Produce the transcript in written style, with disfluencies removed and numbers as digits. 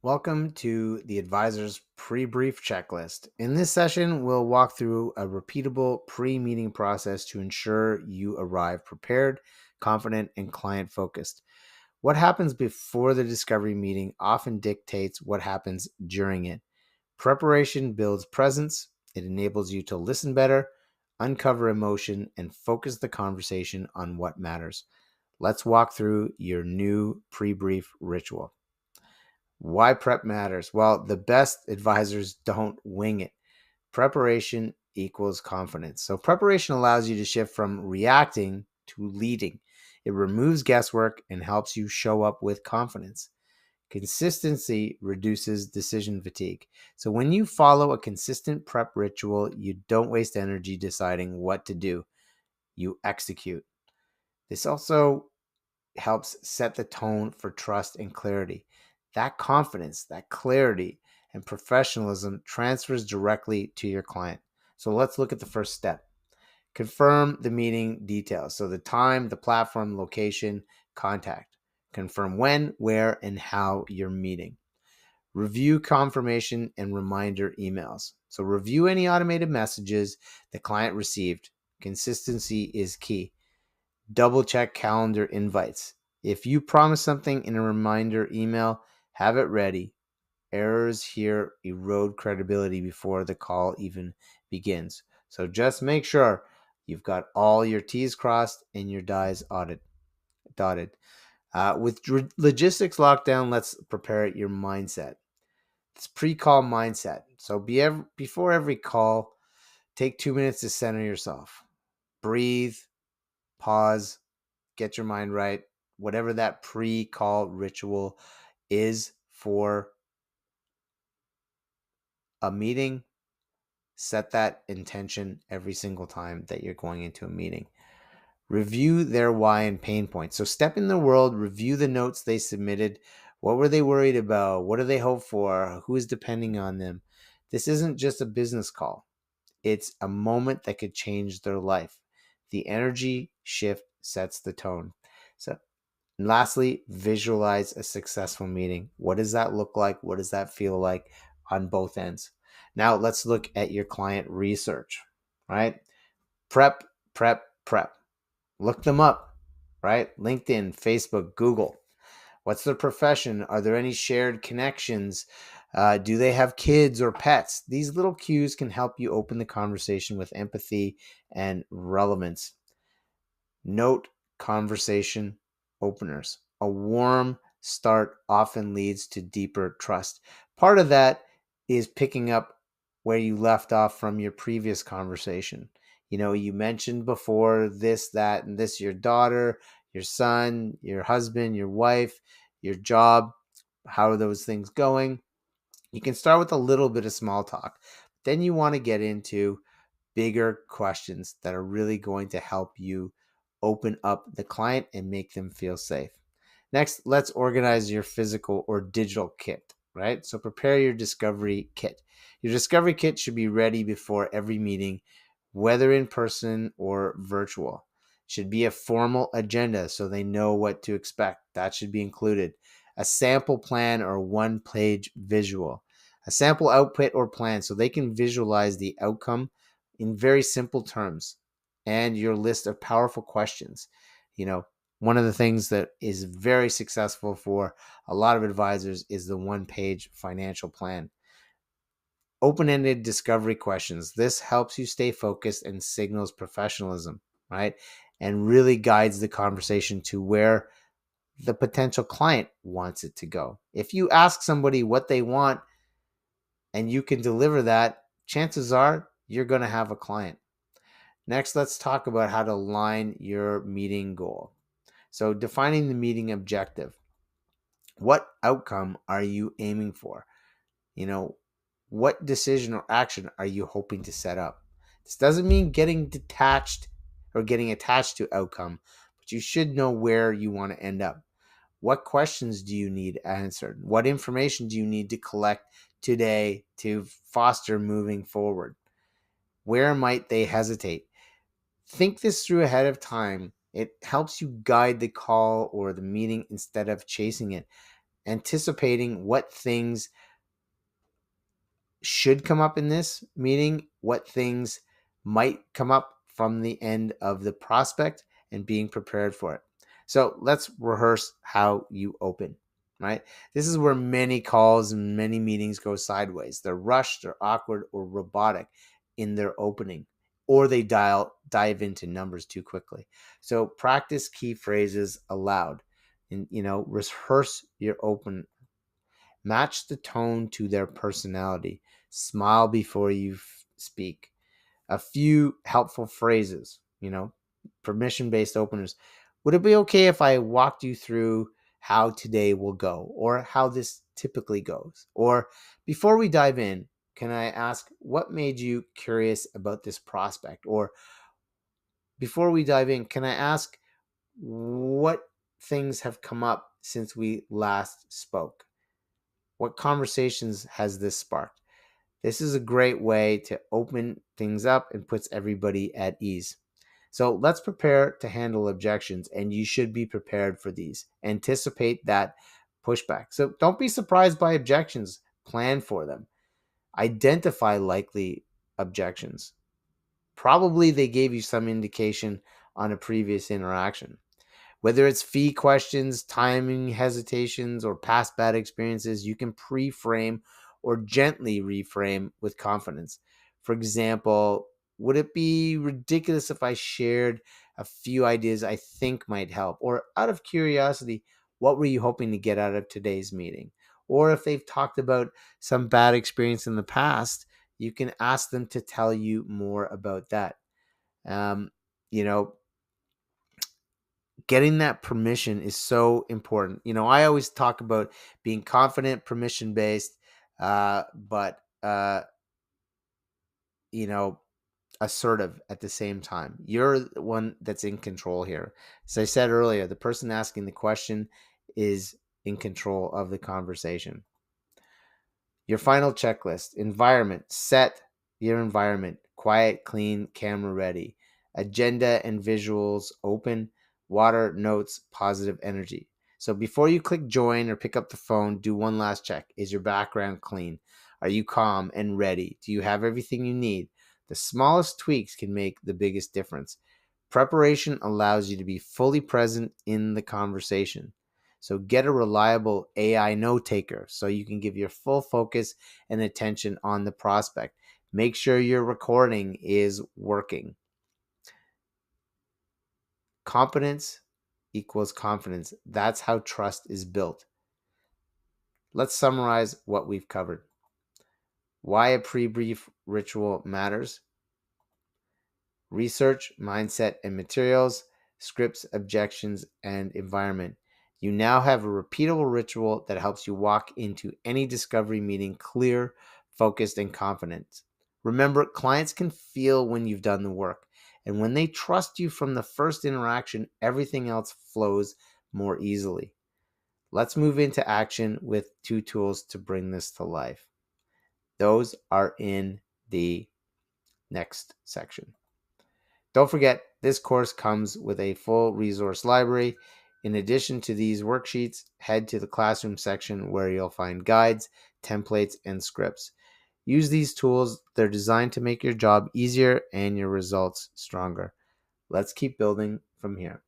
Welcome to the Advisor's Pre-Brief Checklist. In this session, we'll walk through a repeatable pre-meeting process to ensure you arrive prepared, confident, and client-focused. What happens before the discovery meeting often dictates what happens during it. Preparation builds presence. It enables you to listen better, uncover emotion, and focus the conversation on what matters. Let's walk through your new pre-brief ritual. Why prep matters? Well, the best advisors don't wing it. Preparation equals confidence. So, preparation allows you to shift from reacting to leading. It removes guesswork and helps you show up with confidence. Consistency reduces decision fatigue. So, when you follow a consistent prep ritual, you don't waste energy deciding what to do, you execute. This also helps set the tone for trust and clarity. That confidence, that clarity, and professionalism transfers directly to your client. So let's look at the first step. Confirm the meeting details. So the time, the platform, location, contact. Confirm when, where, and how you're meeting. Review confirmation and reminder emails. So review any automated messages the client received. Consistency is key. Double check calendar invites. If you promise something in a reminder email, have it ready. Errors here erode credibility before the call even begins. So just make sure you've got all your T's crossed and your I's dotted. With logistics locked down, let's prepare your mindset. It's pre-call mindset. So before every call, take 2 minutes to center yourself. Breathe, pause, get your mind right. Whatever that pre-call ritual is for a meeting, set that intention every single time that you're going into a meeting. Review their why and pain points. So step in the world, review the notes they submitted. What were they worried about? What do they hope for? Who is depending on them? This isn't just a business call. It's a moment that could change their life. The energy shift sets the tone. So and lastly, visualize a successful meeting. What does that look like? What does that feel like on both ends? Now let's look at your client research, right? Prep, prep, prep. Look them up, right? LinkedIn, Facebook, Google. What's their profession? Are there any shared connections? Do they have kids or pets? These little cues can help you open the conversation with empathy and relevance. Note conversation openers. A warm start often leads to deeper trust. Part of that is picking up where you left off from your previous conversation. You mentioned before this, that, and this, your daughter, your son, your husband, your wife, your job. How are those things going? You can start with a little bit of small talk. Then you want to get into bigger questions that are really going to help you open up the client and make them feel safe. Next, let's organize your physical or digital kit, right? So prepare your discovery kit. Your discovery kit should be ready before every meeting, whether in person or virtual. Should be a formal agenda so they know what to expect. That should be included. A sample plan or one-page visual. A sample output or plan so they can visualize the outcome in very simple terms, and your list of powerful questions. One of the things that is very successful for a lot of advisors is the one-page financial plan. Open-ended discovery questions. This helps you stay focused and signals professionalism, right? And really guides the conversation to where the potential client wants it to go. If you ask somebody what they want and you can deliver that, chances are you're going to have a client. Next, let's talk about how to align your meeting goal. So, defining the meeting objective. What outcome are you aiming for? What decision or action are you hoping to set up? This doesn't mean getting detached or getting attached to outcome, but you should know where you want to end up. What questions do you need answered? What information do you need to collect today to foster moving forward? Where might they hesitate? Think this through ahead of time. It helps you guide the call or the meeting instead of chasing it. anticipating what things should come up in this meeting, what things might come up from the end of the prospect, and being prepared for it. So let's rehearse how you open, right? This is where many calls and many meetings go sideways. They're rushed or awkward or robotic in their opening, or they dive into numbers too quickly. So practice key phrases aloud and, rehearse your open. Match the tone to their personality. Smile before you speak. A few helpful phrases, permission based openers. Would it be okay if I walked you through how today will go or how this typically goes? Or before we dive in, can I ask what made you curious about this prospect? Or before we dive in, can I ask what things have come up since we last spoke? What conversations has this sparked? This is a great way to open things up and puts everybody at ease. So let's prepare to handle objections, and you should be prepared for these. Anticipate that pushback. So don't be surprised by objections. Plan for them. Identify likely objections. Probably they gave you some indication on a previous interaction. Whether it's fee questions, timing hesitations, or past bad experiences, you can pre-frame or gently reframe with confidence. For example, would it be ridiculous if I shared a few ideas I think might help? Or out of curiosity, what were you hoping to get out of today's meeting? Or if they've talked about some bad experience in the past, you can ask them to tell you more about that. Um, you know, Getting that permission is so important. I always talk about being confident, permission based, but you know, assertive at the same time. You're the one that's in control here. As I said earlier, the person asking the question is in control of the conversation. Your final checklist: environment. Set your environment. Quiet, clean, camera ready. Agenda and visuals open. Water, notes, positive energy. So before you click join or pick up the phone, do one last check. Is your background clean? Are you calm and ready? Do you have everything you need? The smallest tweaks can make the biggest difference. Preparation allows you to be fully present in the conversation. So get a reliable AI note taker so you can give your full focus and attention on the prospect. Make sure your recording is working. Competence equals confidence. That's how trust is built. Let's summarize what we've covered. Why a pre-brief ritual matters. Research, mindset, and materials, scripts, objections, and environment. You now have a repeatable ritual that helps you walk into any discovery meeting clear, focused, and confident. Remember, clients can feel when you've done the work, and when they trust you from the first interaction, everything else flows more easily. Let's move into action with 2 tools to bring this to life. Those are in the next section. Don't forget, this course comes with a full resource library. In addition to these worksheets, head to the classroom section where you'll find guides, templates, and scripts. Use these tools. They're designed to make your job easier and your results stronger. Let's keep building from here.